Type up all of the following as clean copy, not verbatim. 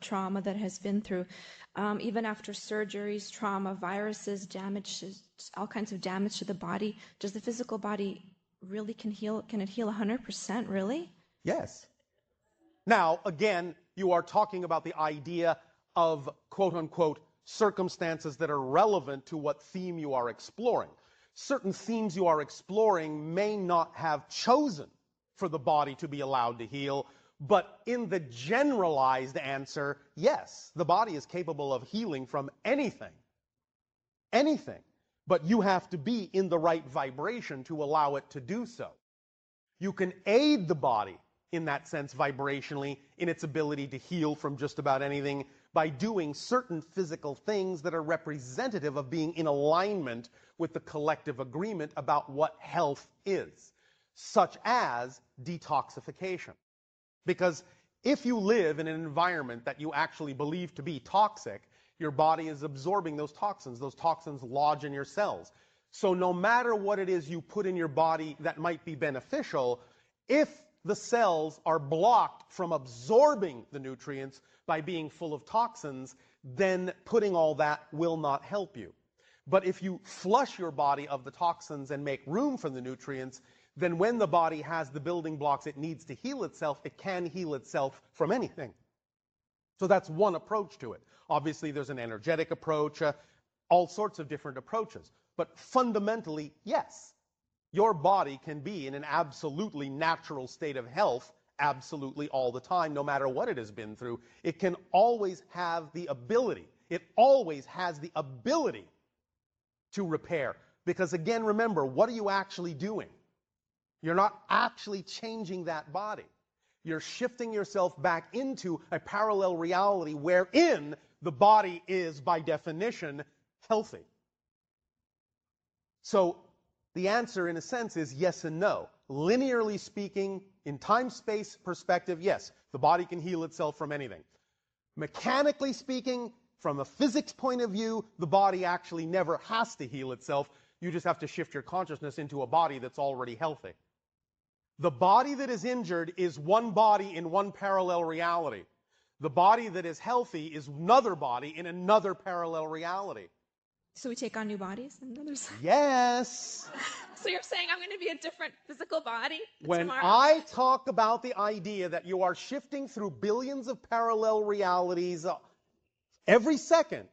trauma that has been through, even after surgeries, trauma, viruses, damage, all kinds of damage to the body. Does the physical body really can heal? Can it heal 100%, really? Yes. Now, again, you are talking about the idea of quote-unquote circumstances that are relevant to what theme you are exploring. Certain themes you are exploring may not have chosen for the body to be allowed to heal, but in the generalized answer, yes, the body is capable of healing from anything. Anything. But you have to be in the right vibration to allow it to do so. You can aid the body in that sense vibrationally in its ability to heal from just about anything by doing certain physical things that are representative of being in alignment with the collective agreement about what health is, such as detoxification. Because if you live in an environment that you actually believe to be toxic, your body is absorbing those toxins. Those toxins lodge in your cells. So no matter what it is you put in your body that might be beneficial, if the cells are blocked from absorbing the nutrients by being full of toxins, then putting all that will not help you. But if you flush your body of the toxins and make room for the nutrients, then when the body has the building blocks it needs to heal itself, it can heal itself from anything. So that's one approach to it. Obviously, there's an energetic approach, all sorts of different approaches. But fundamentally, yes, your body can be in an absolutely natural state of health absolutely all the time, no matter what it has been through. It can always have the ability. It always has the ability to repair. Because again, remember, what are you actually doing? You're not actually changing that body. You're shifting yourself back into a parallel reality wherein the body is, by definition, healthy. So the answer, in a sense, is yes and no. Linearly speaking, in time-space perspective, yes, the body can heal itself from anything. Mechanically speaking, from a physics point of view, the body actually never has to heal itself. You just have to shift your consciousness into a body that's already healthy. The body that is injured is one body in one parallel reality. The body that is healthy is another body in another parallel reality. So we take on new bodies and others? Yes. So you're saying I'm going to be a different physical body When tomorrow? I talk about the idea that you are shifting through billions of parallel realities every second,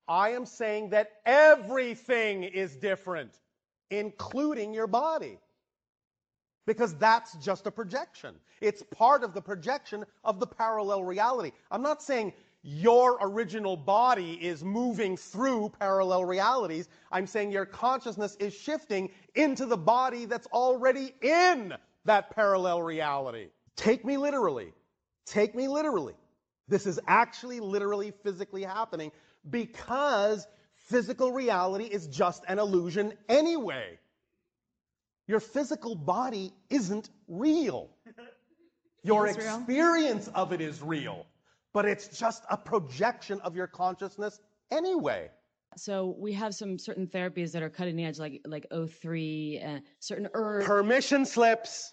I am saying that everything is different, including your body. Because that's just a projection. It's part of the projection of the parallel reality. I'm not saying your original body is moving through parallel realities. I'm saying your consciousness is shifting into the body that's already in that parallel reality. Take me literally. Take me literally. This is actually literally physically happening because physical reality is just an illusion anyway. Your physical body isn't real. Your experience of it is real, but it's just a projection of your consciousness anyway. So we have some certain therapies that are cutting edge, like O3 and certain herbs. Permission slips,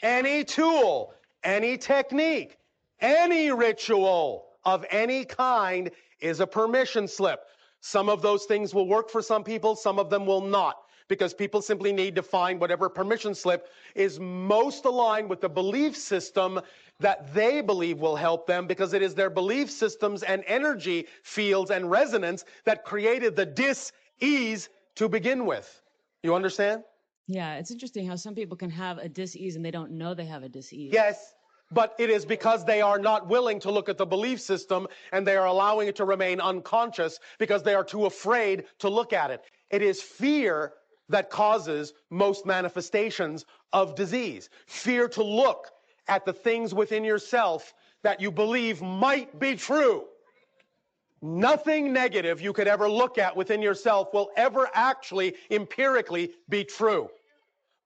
any tool, any technique, any ritual of any kind is a permission slip. Some of those things will work for some people, some of them will not, because people simply need to find whatever permission slip is most aligned with the belief system that they believe will help them, because it is their belief systems and energy fields and resonance that created the dis-ease to begin with. You understand? Yeah, it's interesting how some people can have a dis-ease and they don't know they have a dis-ease. Yes. But it is because they are not willing to look at the belief system and they are allowing it to remain unconscious because they are too afraid to look at it. It is fear that causes most manifestations of disease. Fear to look at the things within yourself that you believe might be true. Nothing negative you could ever look at within yourself will ever actually empirically be true.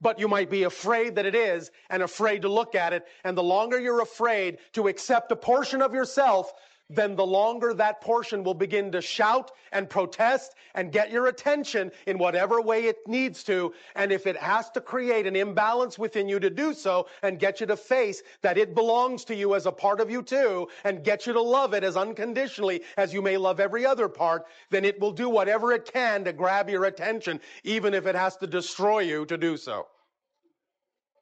But you might be afraid that it is and afraid to look at it. And the longer you're afraid to accept a portion of yourself then the longer that portion will begin to shout and protest and get your attention in whatever way it needs to. And if it has to create an imbalance within you to do so and get you to face that it belongs to you as a part of you too, and get you to love it as unconditionally as you may love every other part, then it will do whatever it can to grab your attention, even if it has to destroy you to do so.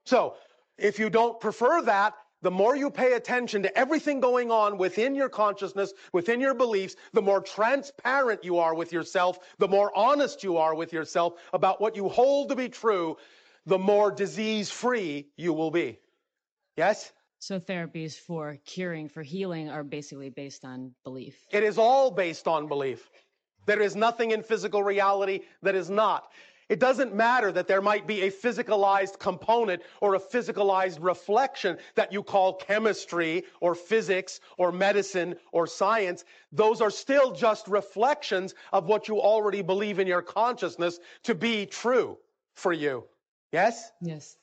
So, if you don't prefer that, the more you pay attention to everything going on within your consciousness, within your beliefs, the more transparent you are with yourself, the more honest you are with yourself about what you hold to be true, the more disease-free you will be. Yes? So therapies for curing, for healing are basically based on belief. It is all based on belief. There is nothing in physical reality that is not. It doesn't matter that there might be a physicalized component or a physicalized reflection that you call chemistry or physics or medicine or science. Those are still just reflections of what you already believe in your consciousness to be true for you. Yes? Yes.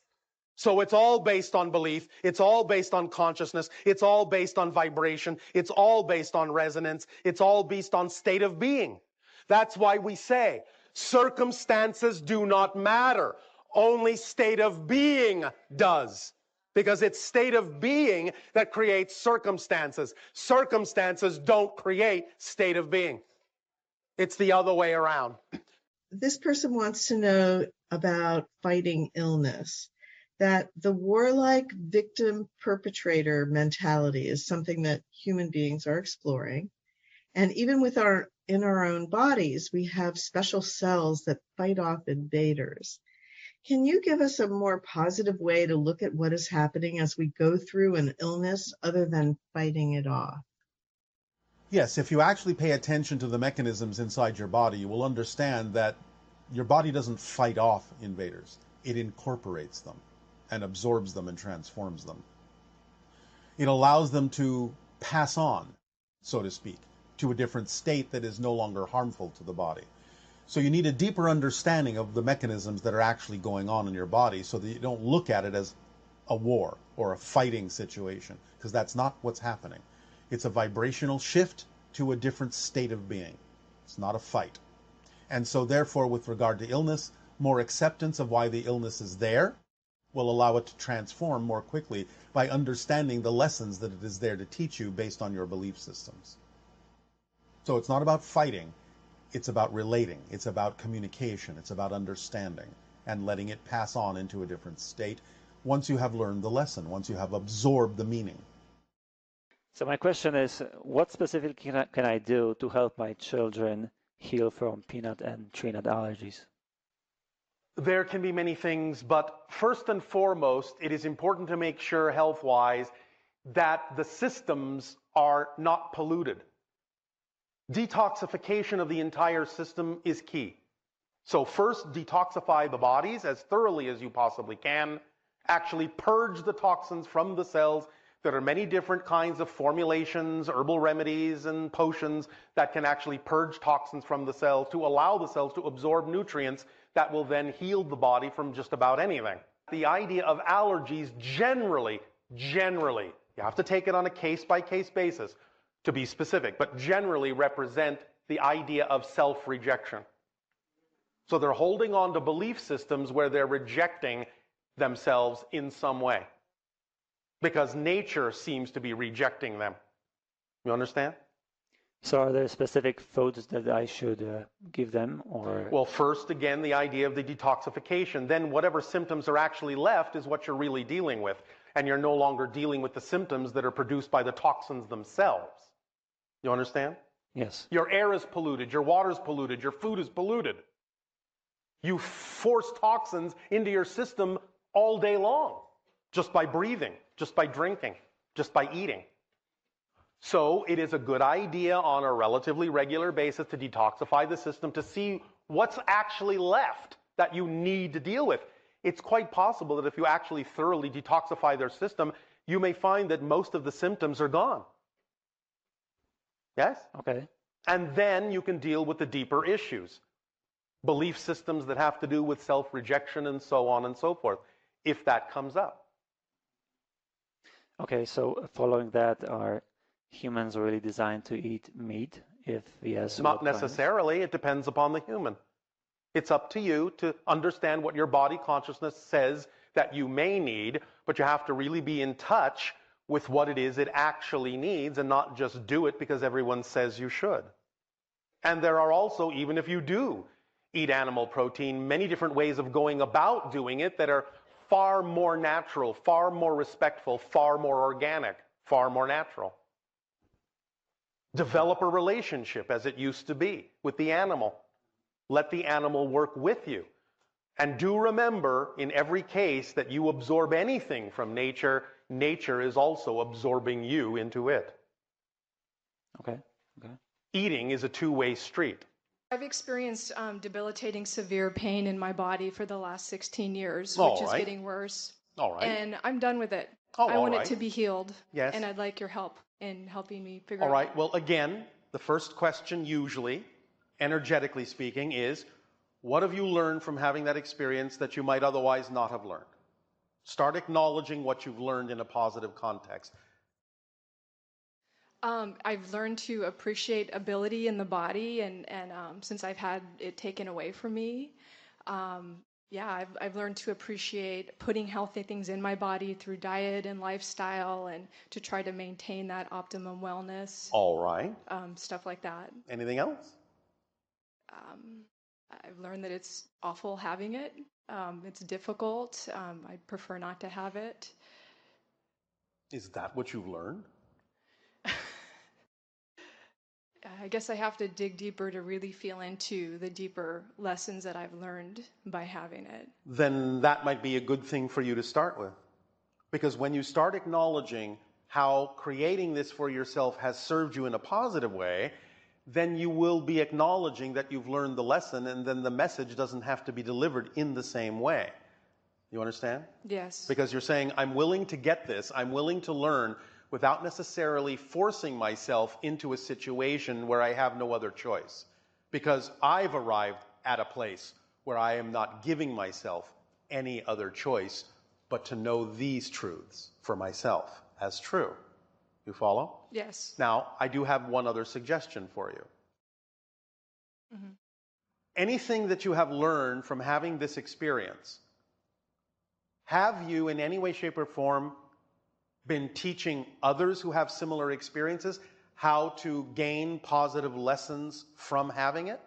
So it's all based on belief. It's all based on consciousness. It's all based on vibration. It's all based on resonance. It's all based on state of being. That's why we say, circumstances do not matter. Only state of being does. Because it's state of being that creates circumstances. Circumstances don't create state of being. It's the other way around. This person wants to know about fighting illness, that the warlike victim-perpetrator mentality is something that human beings are exploring. And even in our own bodies, we have special cells that fight off invaders. Can you give us a more positive way to look at what is happening as we go through an illness other than fighting it off? Yes, if you actually pay attention to the mechanisms inside your body, you will understand that your body doesn't fight off invaders. It incorporates them and absorbs them and transforms them. It allows them to pass on, so to speak, to a different state that is no longer harmful to the body. So you need a deeper understanding of the mechanisms that are actually going on in your body so that you don't look at it as a war or a fighting situation, because that's not what's happening. It's a vibrational shift to a different state of being. It's not a fight. And so therefore, with regard to illness, more acceptance of why the illness is there will allow it to transform more quickly by understanding the lessons that it is there to teach you based on your belief systems. So it's not about fighting, it's about relating, it's about communication, it's about understanding and letting it pass on into a different state once you have learned the lesson, once you have absorbed the meaning. So my question is, what specifically can I do to help my children heal from peanut and tree nut allergies? There can be many things, but first and foremost, it is important to make sure health-wise that the systems are not polluted. Detoxification of the entire system is key. So first, detoxify the bodies as thoroughly as you possibly can. Actually purge the toxins from the cells. There are many different kinds of formulations, herbal remedies, and potions that can actually purge toxins from the cells to allow the cells to absorb nutrients that will then heal the body from just about anything. The idea of allergies generally, you have to take it on a case-by-case basis to be specific, but generally represent the idea of self-rejection. So they're holding on to belief systems where they're rejecting themselves in some way, because nature seems to be rejecting them. You understand? So are there specific foods that I should give them, or? Well, first, again, the idea of the detoxification. Then whatever symptoms are actually left is what you're really dealing with. And you're no longer dealing with the symptoms that are produced by the toxins themselves. You understand? Yes. Your air is polluted, your water is polluted, your food is polluted. You force toxins into your system all day long, just by breathing, just by drinking, just by eating. So it is a good idea on a relatively regular basis to detoxify the system to see what's actually left that you need to deal with. It's quite possible that if you actually thoroughly detoxify their system, you may find that most of the symptoms are gone. Yes? Okay. And then you can deal with the deeper issues. Belief systems that have to do with self-rejection and so on and so forth, if that comes up. Okay, so following that are humans are really designed to eat meat? If yes, Not what kinds? necessarily. It depends upon the human. It's up to you to understand what your body consciousness says that you may need, but you have to really be in touch with what it is it actually needs and not just do it because everyone says you should. And there are also, even if you do eat animal protein, many different ways of going about doing it that are far more natural, far more respectful, far more organic, far more natural. Develop a relationship as it used to be with the animal. Let the animal work with you. And do remember, in every case that you absorb anything from nature, nature is also absorbing you into it. Okay. Okay. Eating is a two-way street. I've experienced debilitating severe pain in my body for the last 16 years, All which is right. getting worse. All right. And I'm done with it. Oh, I want all it to right. be healed. Yes. And I'd like your help in helping me figure All out. right. Well, again, the first question usually, energetically speaking, is what have you learned from having that experience that you might otherwise not have learned? Start acknowledging what you've learned in a positive context. I've learned to appreciate ability in the body, and since I've had it taken away from me, I've learned to appreciate putting healthy things in my body through diet and lifestyle, and to try to maintain that optimum wellness. All right. Stuff like that. Anything else? I've learned that it's awful having it. It's difficult. I prefer not to have it. Is that what you've learned? I guess I have to dig deeper to really feel into the deeper lessons that I've learned by having it. Then that might be a good thing for you to start with. Because when you start acknowledging how creating this for yourself has served you in a positive way, then you will be acknowledging that you've learned the lesson, and then the message doesn't have to be delivered in the same way. You understand? Yes. Because you're saying, I'm willing to get this, I'm willing to learn, without necessarily forcing myself into a situation where I have no other choice. Because I've arrived at a place where I am not giving myself any other choice but to know these truths for myself as true. You follow? Yes. Now, I do have one other suggestion for you. Mm-hmm. Anything that you have learned from having this experience, have you in any way, shape, or form been teaching others who have similar experiences how to gain positive lessons from having it?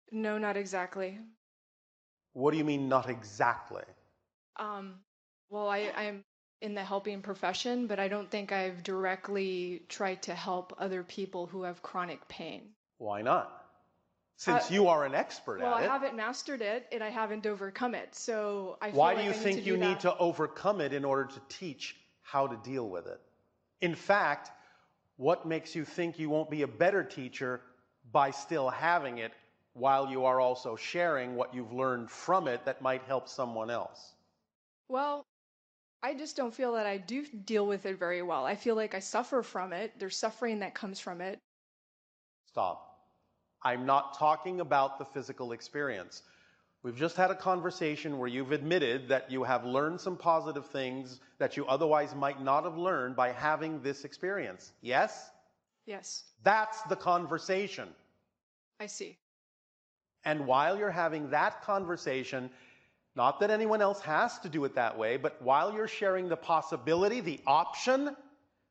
No, not exactly. What do you mean, not exactly? Well, I'm in the helping profession, but I don't think I've directly tried to help other people who have chronic pain. Why not? Since you are an expert well, at it. I haven't mastered it, and I haven't overcome it, so I feel Why like do you I need think to do you that. need to overcome it in order to teach how to deal with it? In fact, what makes you think you won't be a better teacher by still having it while you are also sharing what you've learned from it that might help someone else? Well, I just don't feel that I do deal with it very well. I feel like I suffer from it. There's suffering that comes from it. Stop. I'm not talking about the physical experience. We've just had a conversation where you've admitted that you have learned some positive things that you otherwise might not have learned by having this experience. Yes? Yes, That's the conversation. I see. And while you're having that conversation, not that anyone else has to do it that way, but while you're sharing the possibility, the option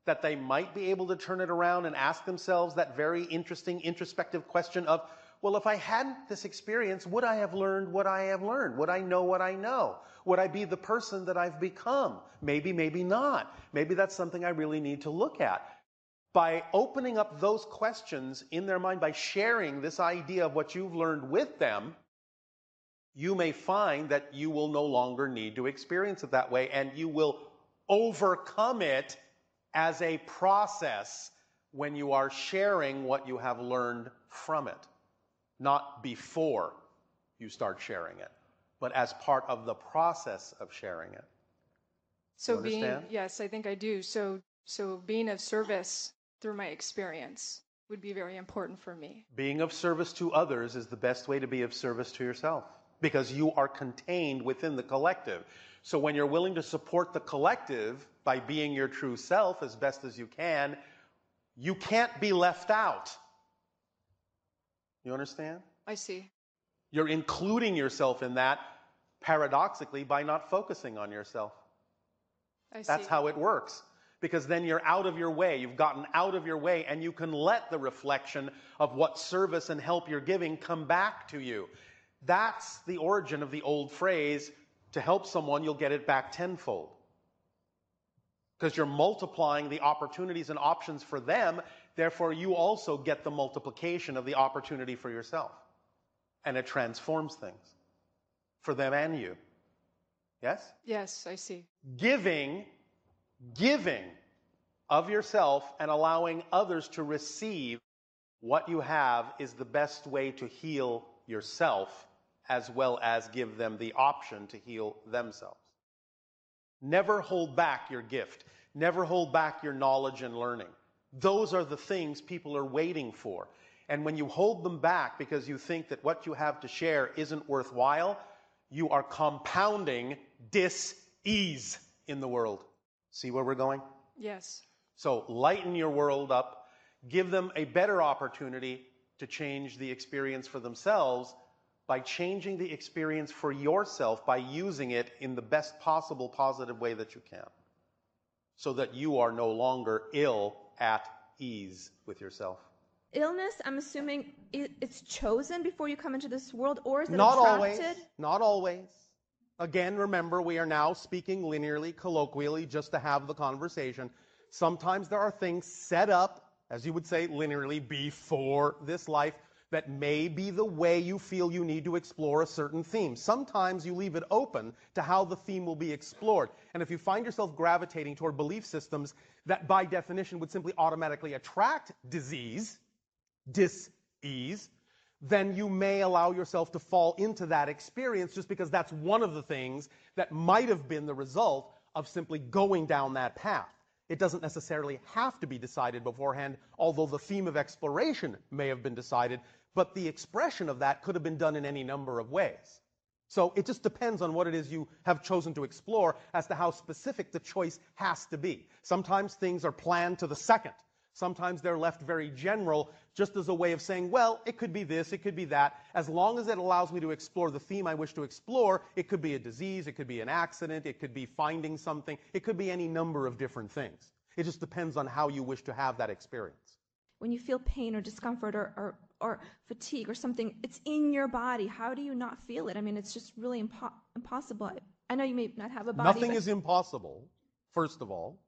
that they might be able to turn it around and ask themselves that very interesting introspective question of, well, if I hadn't this experience, would I have learned what I have learned? Would I know what I know? Would I be the person that I've become? Maybe, maybe not. Maybe that's something I really need to look at. By opening up those questions in their mind, by sharing this idea of what you've learned with them, you may find that you will no longer need to experience it that way, and you will overcome it as a process when you are sharing what you have learned from it. Not before you start sharing it, but as part of the process of sharing it. So You understand? yes, I think I do. So being of service through my experience would be very important for me. Being of service to others is the best way to be of service to yourself, because you are contained within the collective. So when you're willing to support the collective by being your true self as best as you can't be left out. You understand? I see. You're including yourself in that, paradoxically, by not focusing on yourself. I see. That's how it works. Because then you're out of your way. You've gotten out of your way, and you can let the reflection of what service and help you're giving come back to you. That's the origin of the old phrase, to help someone, you'll get it back tenfold. Because you're multiplying the opportunities and options for them, therefore you also get the multiplication of the opportunity for yourself. And it transforms things for them and you. Yes? Yes, I see. Giving of yourself and allowing others to receive what you have is the best way to heal yourself, as well as give them the option to heal themselves. Never hold back your gift. Never hold back your knowledge and learning. Those are the things people are waiting for. And when you hold them back because you think that what you have to share isn't worthwhile, you are compounding dis-ease in the world. See where we're going? Yes. So lighten your world up. Give them a better opportunity to change the experience for themselves by changing the experience for yourself by using it in the best possible positive way that you can, so that you are no longer ill at ease with yourself. Illness, I'm assuming it's chosen before you come into this world, or is it Not attracted? always. Not always. Again, remember, we are now speaking linearly, colloquially, just to have the conversation. Sometimes there are things set up, as you would say, linearly, before this life, that may be the way you feel you need to explore a certain theme. Sometimes you leave it open to how the theme will be explored. And if you find yourself gravitating toward belief systems that by definition would simply automatically attract disease, dis-ease, then you may allow yourself to fall into that experience just because that's one of the things that might have been the result of simply going down that path. It doesn't necessarily have to be decided beforehand, although the theme of exploration may have been decided, but the expression of that could have been done in any number of ways. So it just depends on what it is you have chosen to explore as to how specific the choice has to be. Sometimes things are planned to the second. Sometimes they're left very general, just as a way of saying, well, it could be this, it could be that. As long as it allows me to explore the theme I wish to explore, it could be a disease, it could be an accident, it could be finding something, it could be any number of different things. It just depends on how you wish to have that experience. When you feel pain or discomfort or fatigue or something, it's in your body. How do you not feel it? I mean, it's just really impossible. I know you may not have a body. Nothing is impossible, first of all.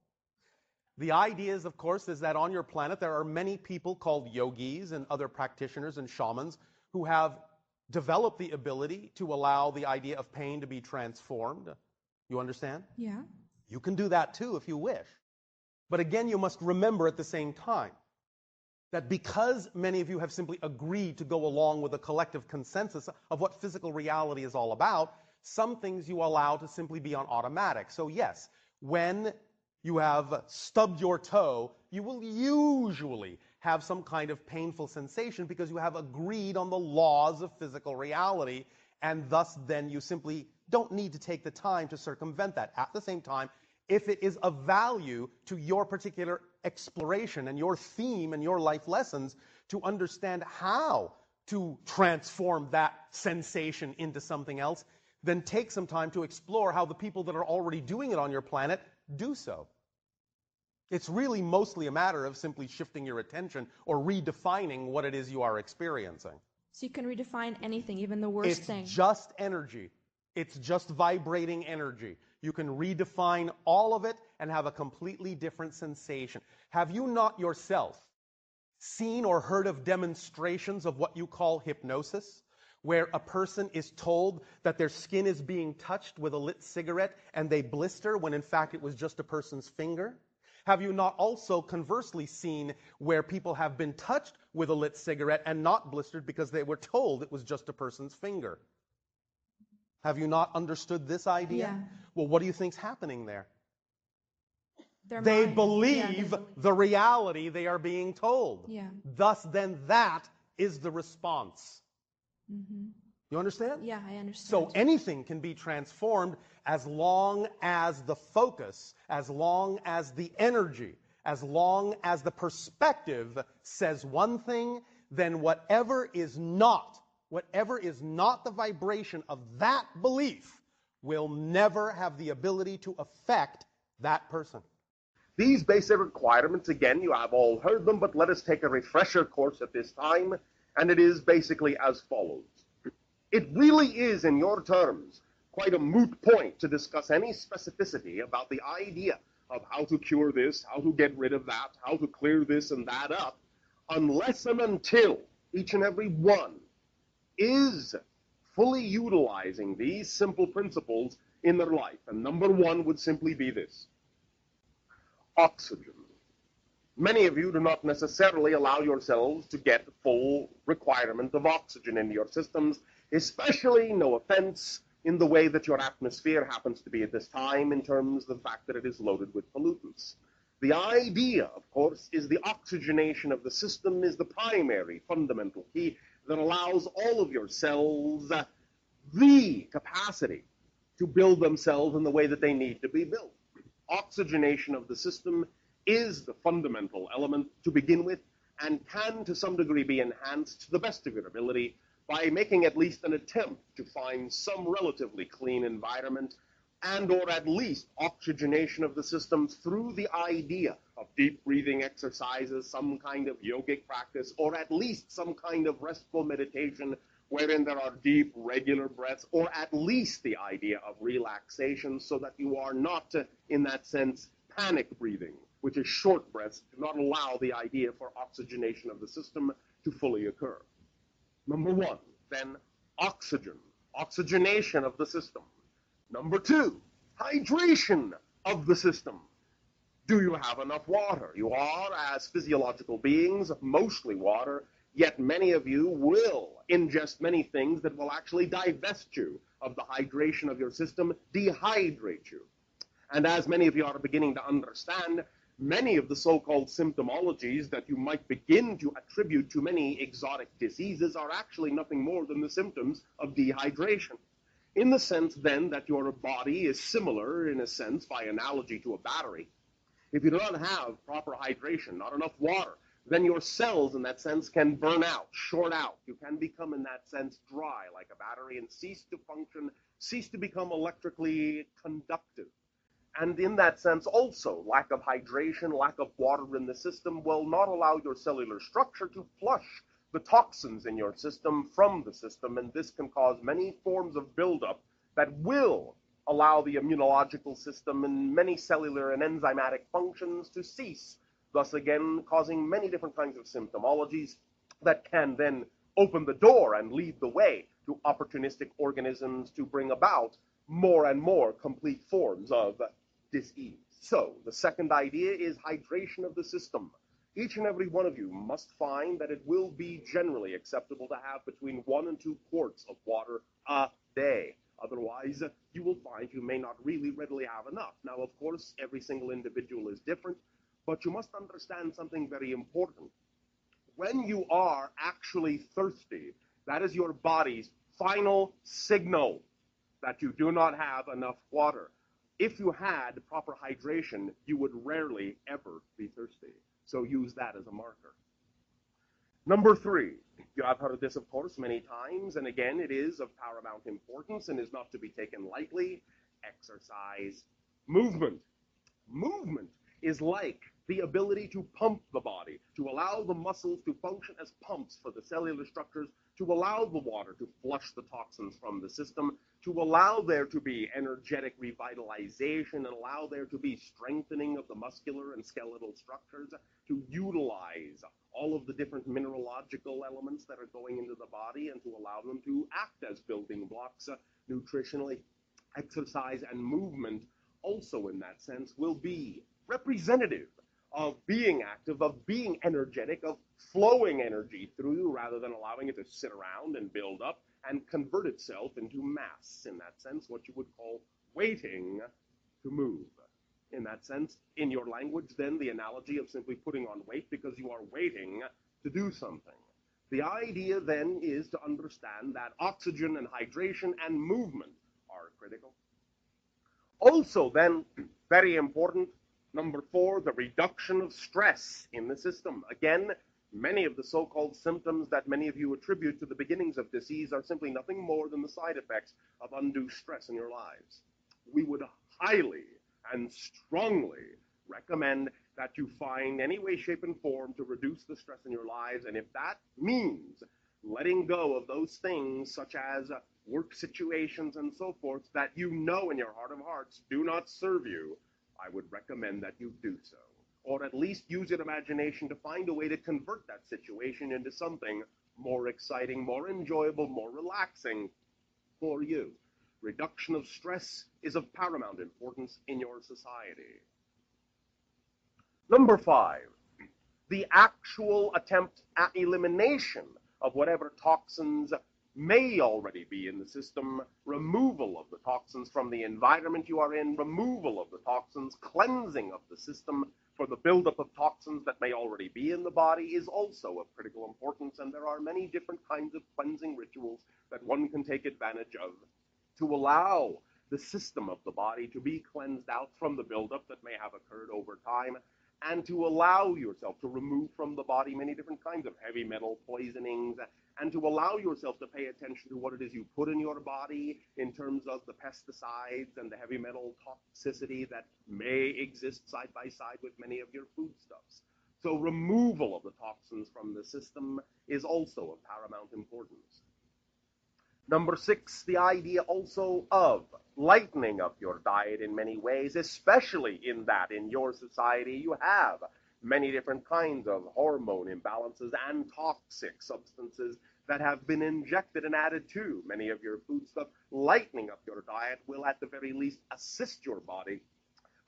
The idea is, of course, is that on your planet there are many people called yogis and other practitioners and shamans who have developed the ability to allow the idea of pain to be transformed. You understand? Yeah. You can do that too if you wish. But again, you must remember at the same time that because many of you have simply agreed to go along with a collective consensus of what physical reality is all about, some things you allow to simply be on automatic. So yes, when you have stubbed your toe, you will usually have some kind of painful sensation because you have agreed on the laws of physical reality, and thus then you simply don't need to take the time to circumvent that. At the same time, if it is of value to your particular exploration and your theme and your life lessons to understand how to transform that sensation into something else, then take some time to explore how the people that are already doing it on your planet do so. It's really mostly a matter of simply shifting your attention or redefining what it is you are experiencing. So you can redefine anything, even the worst thing. It's just energy. It's just vibrating energy. You can redefine all of it and have a completely different sensation. Have you not yourself seen or heard of demonstrations of what you call hypnosis, where a person is told that their skin is being touched with a lit cigarette and they blister when in fact it was just a person's finger? Have you not also conversely seen where people have been touched with a lit cigarette and not blistered because they were told it was just a person's finger? Have you not understood this idea? Yeah. Well, what do you think's happening there? They believe the reality they are being told. Yeah. Thus, then, that is the response. Mm-hmm. You understand? Yeah, I understand. So anything can be transformed as long as the focus, as long as the energy, as long as the perspective says one thing, then whatever is not the vibration of that belief will never have the ability to affect that person. These basic requirements, again, you have all heard them, but let us take a refresher course at this time, and it is basically as follows. It really is, in your terms, quite a moot point to discuss any specificity about the idea of how to cure this, how to get rid of that, how to clear this and that up, unless and until each and every one is fully utilizing these simple principles in their life. And number one would simply be this: oxygen. Many of you do not necessarily allow yourselves to get full requirement of oxygen in your systems, especially, no offense, in the way that your atmosphere happens to be at this time in terms of the fact that it is loaded with pollutants. The idea, of course, is the oxygenation of the system is the primary fundamental key that allows all of your cells the capacity to build themselves in the way that they need to be built. Oxygenation of the system is the fundamental element to begin with, and can to some degree be enhanced to the best of your ability by making at least an attempt to find some relatively clean environment, and or at least oxygenation of the system through the idea of deep breathing exercises, some kind of yogic practice, or at least some kind of restful meditation wherein there are deep, regular breaths, or at least the idea of relaxation, so that you are not, in that sense, panic breathing, which is short breaths, do not allow the idea for oxygenation of the system to fully occur. Number one, then, oxygenation of the system. Number two, hydration of the system. Do you have enough water? You are, as physiological beings, mostly water, yet many of you will ingest many things that will actually divest you of the hydration of your system, dehydrate you. And as many of you are beginning to understand, many of the so-called symptomologies that you might begin to attribute to many exotic diseases are actually nothing more than the symptoms of dehydration. In the sense, then, that your body is similar, in a sense, by analogy to a battery. If you do not have proper hydration, not enough water, then your cells, in that sense, can burn out, short out. You can become, in that sense, dry, like a battery, and cease to function, cease to become electrically conductive. And in that sense, also, lack of hydration, lack of water in the system will not allow your cellular structure to flush the toxins in your system from the system, and this can cause many forms of buildup that will allow the immunological system and many cellular and enzymatic functions to cease, thus again causing many different kinds of symptomologies that can then open the door and lead the way to opportunistic organisms to bring about more and more complete forms of disease. So the second idea is hydration of the system. Each and every one of you must find that it will be generally acceptable to have between 1 and 2 quarts of water a day. Otherwise, you will find you may not really readily have enough. Now, of course, every single individual is different, but you must understand something very important. When you are actually thirsty, that is your body's final signal that you do not have enough water. If you had proper hydration, you would rarely ever be thirsty. So use that as a marker. Number 3, you have heard this, of course, many times, and again, it is of paramount importance and is not to be taken lightly: exercise. Movement. Movement is like the ability to pump the body, to allow the muscles to function as pumps for the cellular structures, to allow the water to flush the toxins from the system, to allow there to be energetic revitalization, and allow there to be strengthening of the muscular and skeletal structures, to utilize all of the different mineralogical elements that are going into the body and to allow them to act as building blocks nutritionally. Exercise and movement also, in that sense, will be representative of being active, of being energetic, of flowing energy through you rather than allowing it to sit around and build up and convert itself into mass. In that sense, what you would call waiting to move. In that sense, in your language, then, the analogy of simply putting on weight because you are waiting to do something. The idea then is to understand that oxygen and hydration and movement are critical. Also then, very important, number 4, the reduction of stress in the system. Again, many of the so-called symptoms that many of you attribute to the beginnings of disease are simply nothing more than the side effects of undue stress in your lives. We would highly and strongly recommend that you find any way, shape, and form to reduce the stress in your lives, and if that means letting go of those things such as work situations and so forth that you know in your heart of hearts do not serve you, I would recommend that you do so. Or at least use your imagination to find a way to convert that situation into something more exciting, more enjoyable, more relaxing for you. Reduction of stress is of paramount importance in your society. Number 5, the actual attempt at elimination of whatever toxins may already be in the system, removal of the toxins from the environment you are in, removal of the toxins, cleansing of the system for the buildup of toxins that may already be in the body is also of critical importance, and there are many different kinds of cleansing rituals that one can take advantage of to allow the system of the body to be cleansed out from the buildup that may have occurred over time, and to allow yourself to remove from the body many different kinds of heavy metal poisonings, and to allow yourself to pay attention to what it is you put in your body in terms of the pesticides and the heavy metal toxicity that may exist side by side with many of your foodstuffs. So removal of the toxins from the system is also of paramount importance. Number 6, the idea also of lightening up your diet in many ways, especially in that in your society you have many different kinds of hormone imbalances and toxic substances that have been injected and added to many of your foodstuffs. Lightening up your diet will at the very least assist your body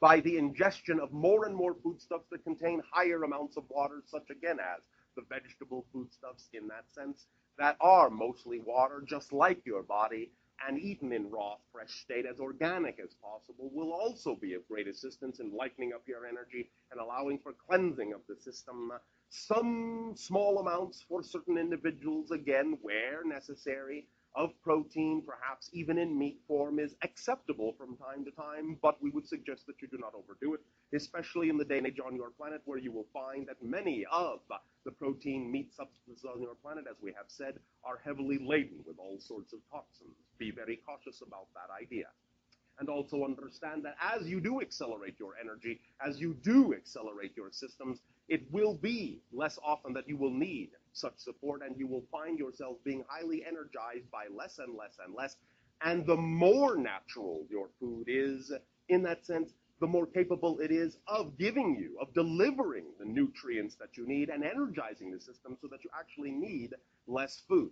by the ingestion of more and more foodstuffs that contain higher amounts of water, such again as the vegetable foodstuffs in that sense, that are mostly water, just like your body, and eaten in raw, fresh state, as organic as possible, will also be of great assistance in lightening up your energy and allowing for cleansing of the system. Some small amounts for certain individuals, again, where necessary, of protein, perhaps even in meat form, is acceptable from time to time, but we would suggest that you do not overdo it, especially in the day and age on your planet where you will find that many of the protein meat substances on your planet, as we have said, are heavily laden with all sorts of toxins. Be very cautious about that idea. And also understand that as you do accelerate your energy, as you do accelerate your systems, it will be less often that you will need such support, and you will find yourself being highly energized by less and less and less. And the more natural your food is, in that sense, the more capable it is of giving you, of delivering the nutrients that you need and energizing the system so that you actually need less food.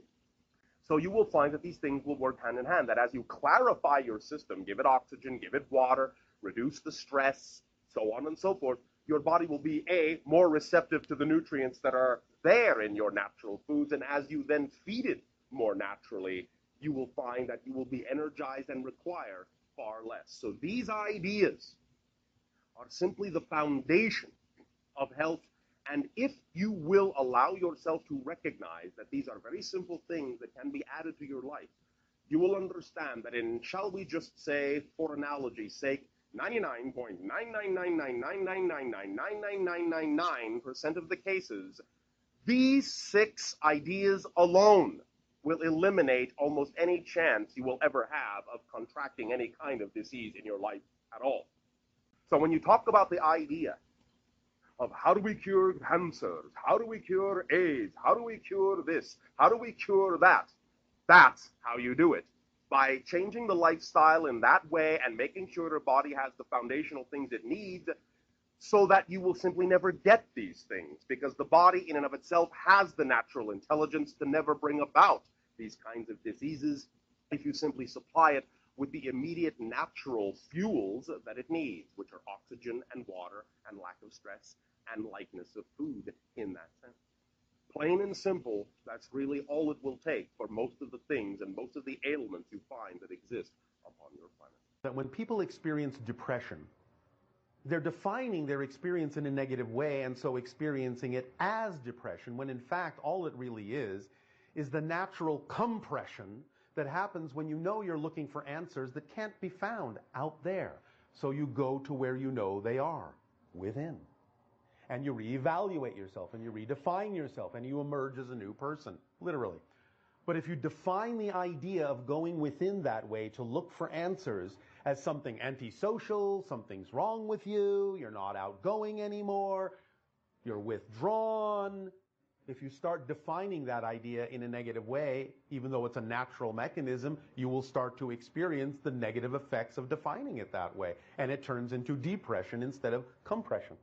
So you will find that these things will work hand in hand, that as you clarify your system, give it oxygen, give it water, reduce the stress, so on and so forth, your body will be, A, more receptive to the nutrients that are there in your natural foods, and as you then feed it more naturally, you will find that you will be energized and require far less. So these ideas are simply the foundation of health. And if you will allow yourself to recognize that these are very simple things that can be added to your life, you will understand that in, shall we just say, for analogy's sake, 99.99999999999% of the cases, these 6 ideas alone will eliminate almost any chance you will ever have of contracting any kind of disease in your life at all. So when you talk about the idea of how do we cure cancers, how do we cure AIDS, how do we cure this, how do we cure that, that's how you do it. By changing the lifestyle in that way and making sure your body has the foundational things it needs so that you will simply never get these things, because the body in and of itself has the natural intelligence to never bring about these kinds of diseases if you simply supply it with the immediate natural fuels that it needs, which are oxygen and water and lack of stress and lightness of food in that sense. Plain and simple, that's really all it will take for most of the things and most of the ailments you find that exist upon your planet. That when people experience depression, they're defining their experience in a negative way and so experiencing it as depression, when in fact all it really is the natural compression that happens when you know you're looking for answers that can't be found out there. So you go to where you know they are, within. And you reevaluate yourself, and you redefine yourself, and you emerge as a new person, literally. But if you define the idea of going within that way to look for answers as something antisocial, something's wrong with you, you're not outgoing anymore, you're withdrawn, if you start defining that idea in a negative way, even though it's a natural mechanism, you will start to experience the negative effects of defining it that way. And it turns into depression instead of compression.